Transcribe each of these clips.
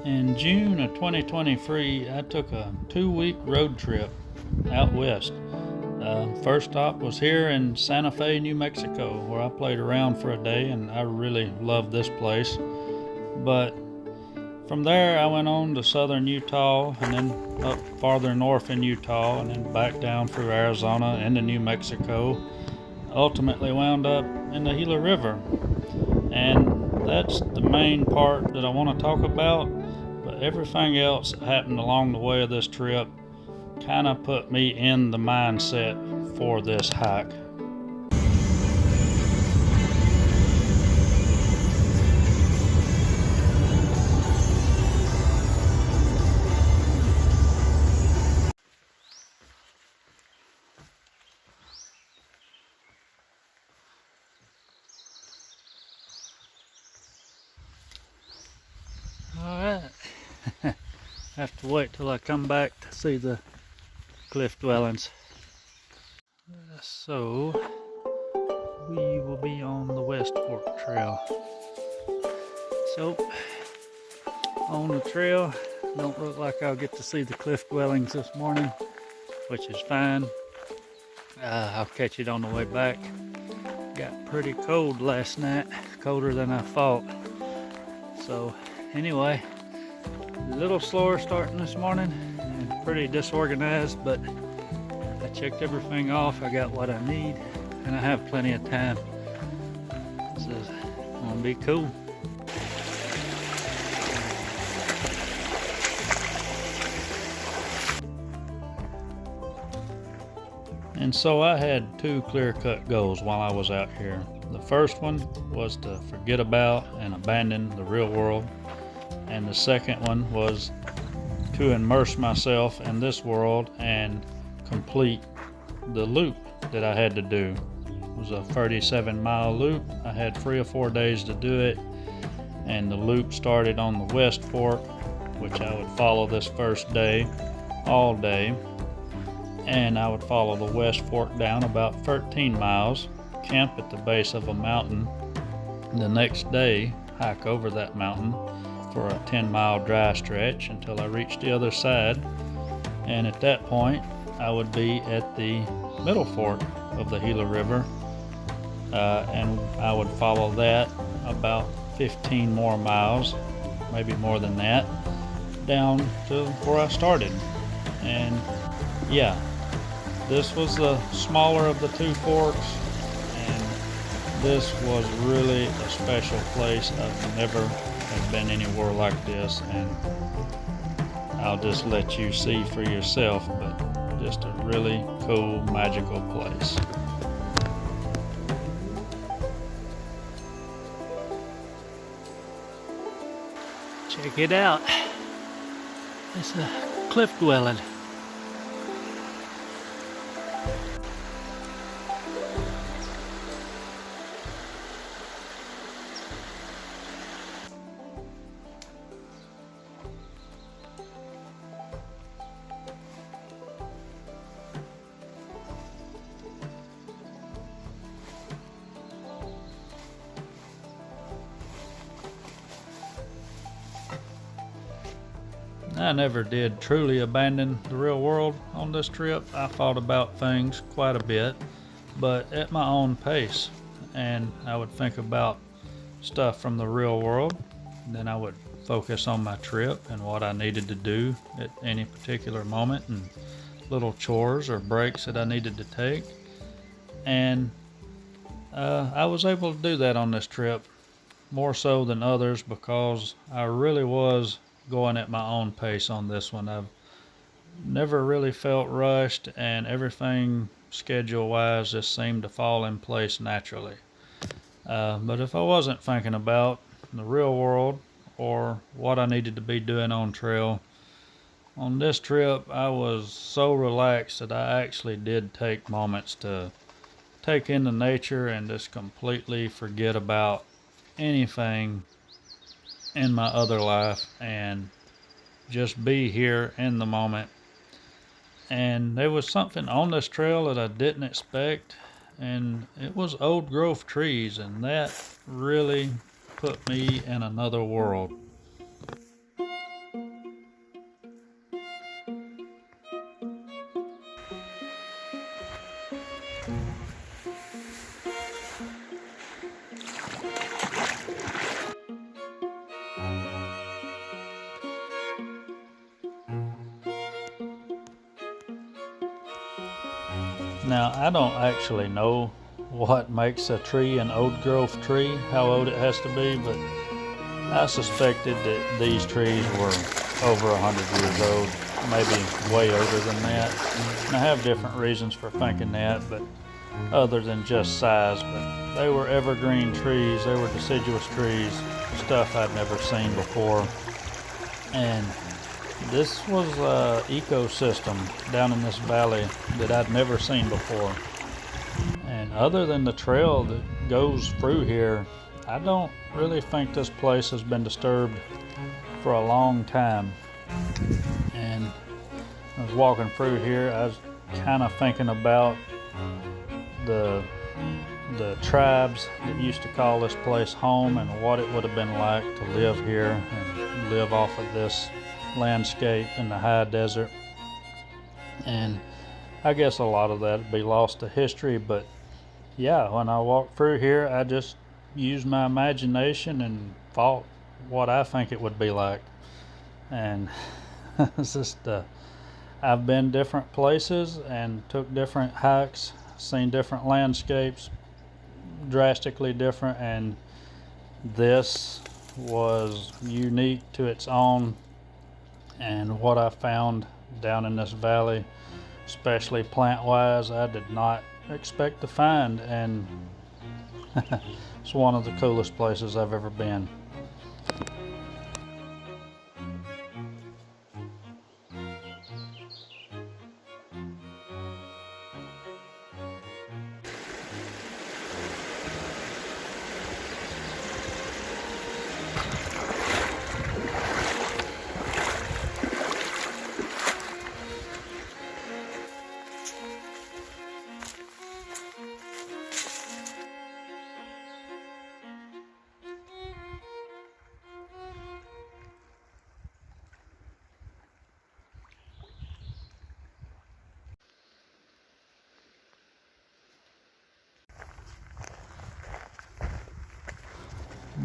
In June of 2023, I took a 2-week road trip out west. First stop was here in Santa Fe, New Mexico, where I played around for a day, and I really loved this place. But from there, I went on to southern Utah, and then up farther north in Utah, and then back down through Arizona into New Mexico. Ultimately wound up in the Gila River. And that's the main part that I want to talk about. But everything else that happened along the way of this trip kind of put me in the mindset for this hike. Alright, have to wait till I come back to see the cliff dwellings. So, we will be on the West Fork Trail. So, on the trail, don't look like I'll get to see the cliff dwellings this morning, which is fine. I'll catch it on the way back. Got pretty cold last night, colder than I thought. So, anyway, a little slower starting this morning and pretty disorganized, but I checked everything off. I got what I need and I have plenty of time. This is gonna be cool. And so I had two clear-cut goals while I was out here. The first one was to forget about and abandon the real world. And the second one was to immerse myself in this world and complete the loop that I had to do. It was a 37-mile loop. I had 3 or 4 days to do it, and the loop started on the West Fork, which I would follow this first day all day, and I would follow the West Fork down about 13 miles, camp at the base of a mountain, and the next day hike over that mountain for a 10-mile dry stretch until I reached the other side. And at that point I would be at the middle fork of the Gila River, and I would follow that about 15 more miles, maybe more than that, down to where I started. And yeah, this was the smaller of the two forks, and this was really a special place. I've never have been anywhere like this, and I'll just let you see for yourself, but just a really cool, magical place. Check it out. It's a cliff dwelling. I never did truly abandon the real world on this trip. I thought about things quite a bit, but at my own pace. And I would think about stuff from the real world, and then I would focus on my trip and what I needed to do at any particular moment, and little chores or breaks that I needed to take. And I was able to do that on this trip, more so than others, because I really was going at my own pace on this one. I've never really felt rushed, and everything schedule wise just seemed to fall in place naturally. But if I wasn't thinking about the real world or what I needed to be doing on trail, on this trip I was so relaxed that I actually did take moments to take in the nature and just completely forget about anything in my other life and just be here in the moment. And there was something on this trail that I didn't expect, and it was old growth trees, and that really put me in another world. Now, I don't actually know what makes a tree an old growth tree, how old it has to be, but I suspected that these trees were over 100 years old, maybe way older than that. And I have different reasons for thinking that, but other than just size, but they were evergreen trees, they were deciduous trees, stuff I'd never seen before. And this was an ecosystem down in this valley that I'd never seen before. And other than the trail that goes through here, I don't really think this place has been disturbed for a long time. And I was walking through here, I was kind of thinking about the tribes that used to call this place home and what it would have been like to live here and live off of this landscape in the high desert. And I guess a lot of that would be lost to history, but yeah, when I walked through here, I just used my imagination and thought what I think it would be like. And it's just I've been different places and took different hikes, seen different landscapes, drastically different, and this was unique to its own. And what I found down in this valley, especially plant wise, I did not expect to find, and it's one of the coolest places I've ever been.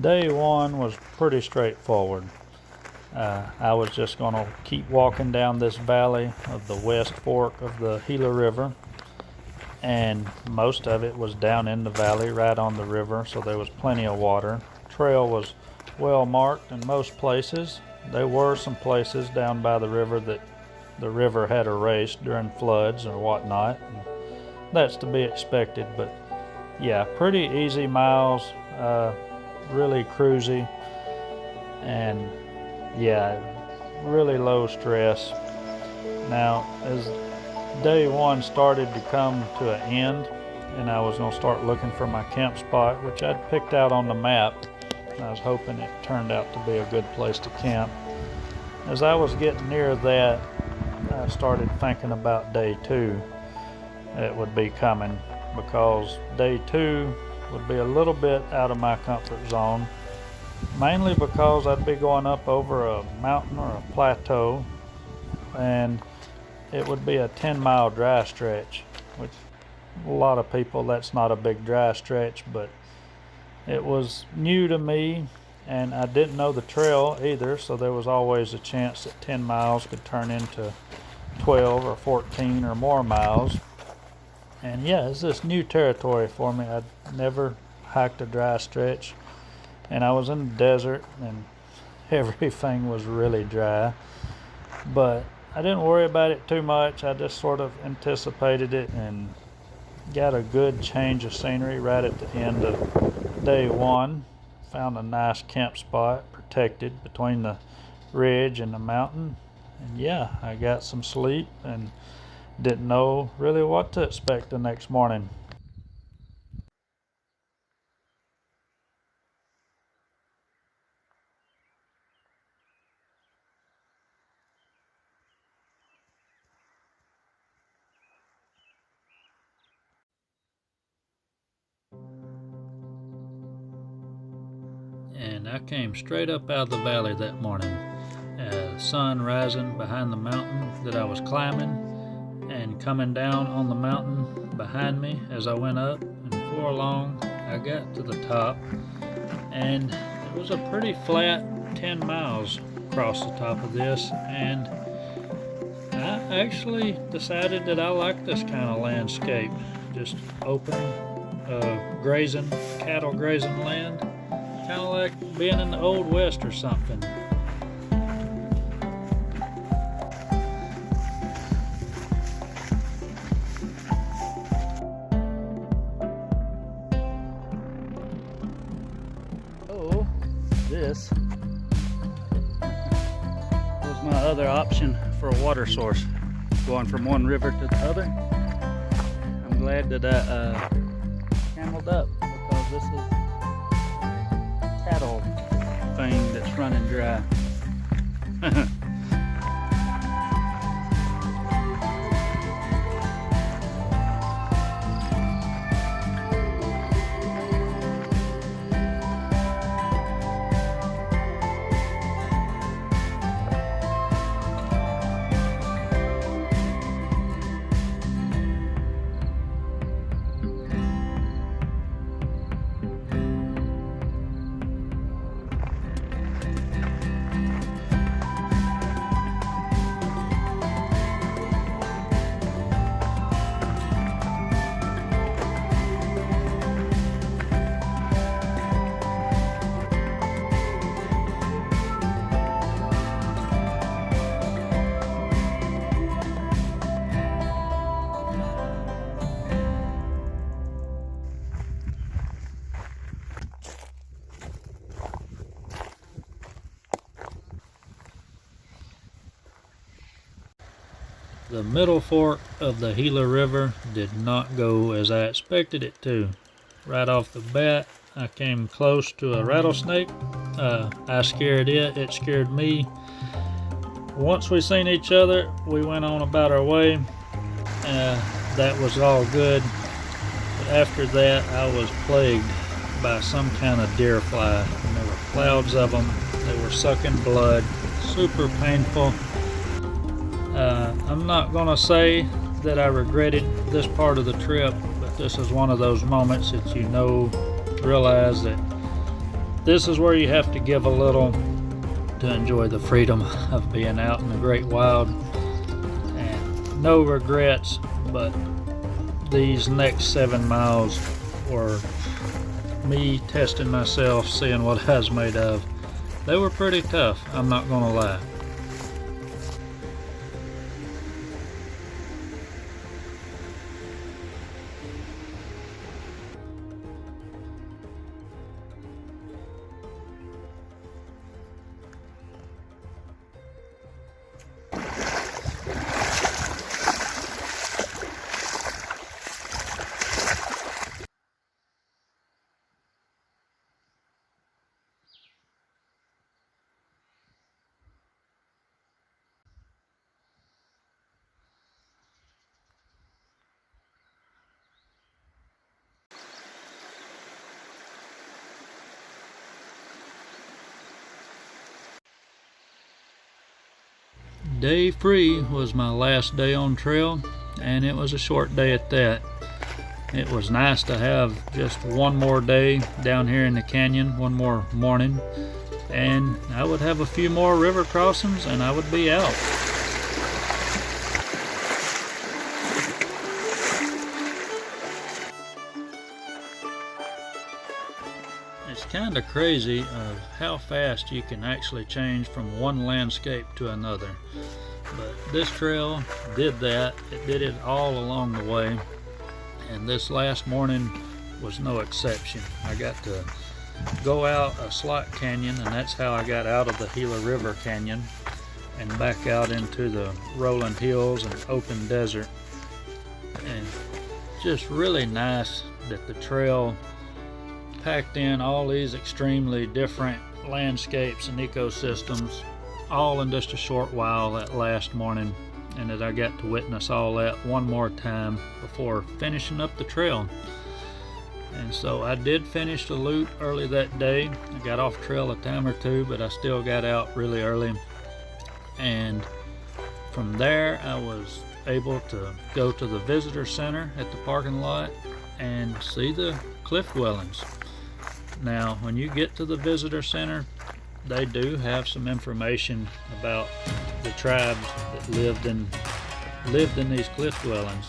Day one was pretty straightforward. I was just going to keep walking down this valley of the west fork of the Gila River, and most of it was down in the valley right on the river, so there was plenty of water. Trail was well marked in most places. There were some places down by the river that the river had erased during floods or whatnot, and that's to be expected, but yeah, pretty easy miles, really cruisy, and yeah, really low stress. Now, as day one started to come to an end and I was going to start looking for my camp spot, which I'd picked out on the map, I was hoping it turned out to be a good place to camp. As I was getting near that, I started thinking about day two that would be coming, because day two would be a little bit out of my comfort zone, mainly because I'd be going up over a mountain or a plateau, and it would be a 10-mile dry stretch, which a lot of people, that's not a big dry stretch, but it was new to me, and I didn't know the trail either, so there was always a chance that 10 miles could turn into 12 or 14 or more miles. And yeah, it's this new territory for me. I'd never hiked a dry stretch, and I was in the desert and everything was really dry, but I didn't worry about it too much. I just sort of anticipated it and got a good change of scenery right at the end of day one. Found a nice camp spot protected between the ridge and the mountain, and yeah, I got some sleep and didn't know really what to expect the next morning. And I came straight up out of the valley that morning. Sun rising behind the mountain that I was climbing, and coming down on the mountain behind me as I went up, and before long I got to the top, and it was a pretty flat 10 miles across the top of this, and actually decided that I like this kind of landscape. Just open, grazing, cattle grazing land. Kind of like being in the Old West or something. Oh, this was my other option for a water source, going from one river to the other. I'm glad that I cameled up, because this is a cattle thing that's running dry. The middle fork of the Gila River did not go as I expected it to. Right off the bat, I came close to a rattlesnake. I scared it scared me. Once we seen each other, we went on about our way. That was all good. But after that, I was plagued by some kind of deer fly. And there were clouds of them. They were sucking blood. Super painful. I'm not gonna say that I regretted this part of the trip, but this is one of those moments that realize that this is where you have to give a little to enjoy the freedom of being out in the great wild. And no regrets, but these next 7 miles were me testing myself, seeing what I was made of. They were pretty tough, I'm not gonna lie. Day 3 was my last day on trail, and it was a short day at that. It was nice to have just one more day down here in the canyon, one more morning, and I would have a few more river crossings and I would be out. It's kind of crazy of how fast you can actually change from one landscape to another. But this trail did that. It did it all along the way. And this last morning was no exception. I got to go out a slot canyon, and that's how I got out of the Gila River Canyon and back out into the rolling hills and open desert. And just really nice that the trail packed in all these extremely different landscapes and ecosystems all in just a short while that last morning, and that I got to witness all that one more time before finishing up the trail. And so I did finish the loop early that day. I got off trail a time or two, but I still got out really early. And from there I was able to go to the visitor center at the parking lot and see the cliff dwellings. Now, when you get to the visitor center, they do have some information about the tribes that lived in lived in these cliff dwellings,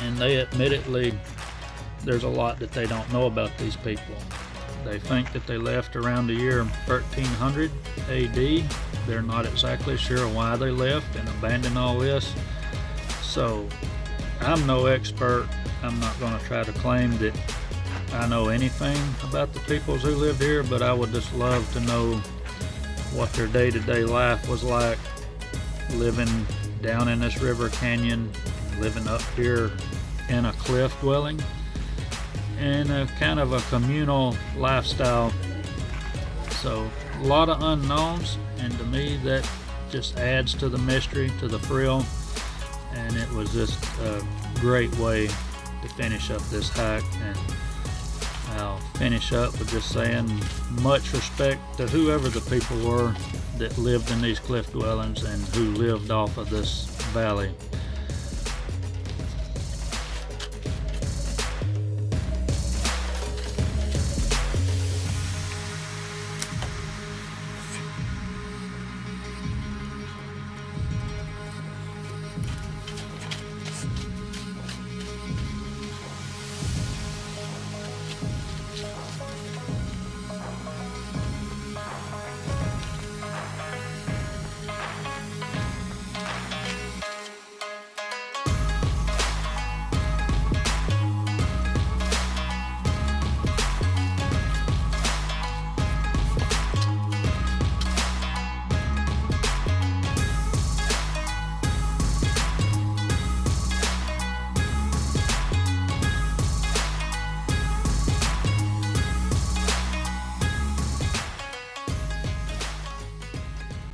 and they admittedly, there's a lot that they don't know about these people. They think that they left around the year 1300 AD. They're not exactly sure why they left and abandoned all this. So I'm no expert. I'm not going to try to claim that I know anything about the peoples who lived here, but I would just love to know what their day-to-day life was like, living down in this river canyon, living up here in a cliff dwelling, and a kind of a communal lifestyle. So a lot of unknowns, and to me that just adds to the mystery, to the thrill, and it was just a great way to finish up this hike. And I'll finish up with just saying much respect to whoever the people were that lived in these cliff dwellings and who lived off of this valley.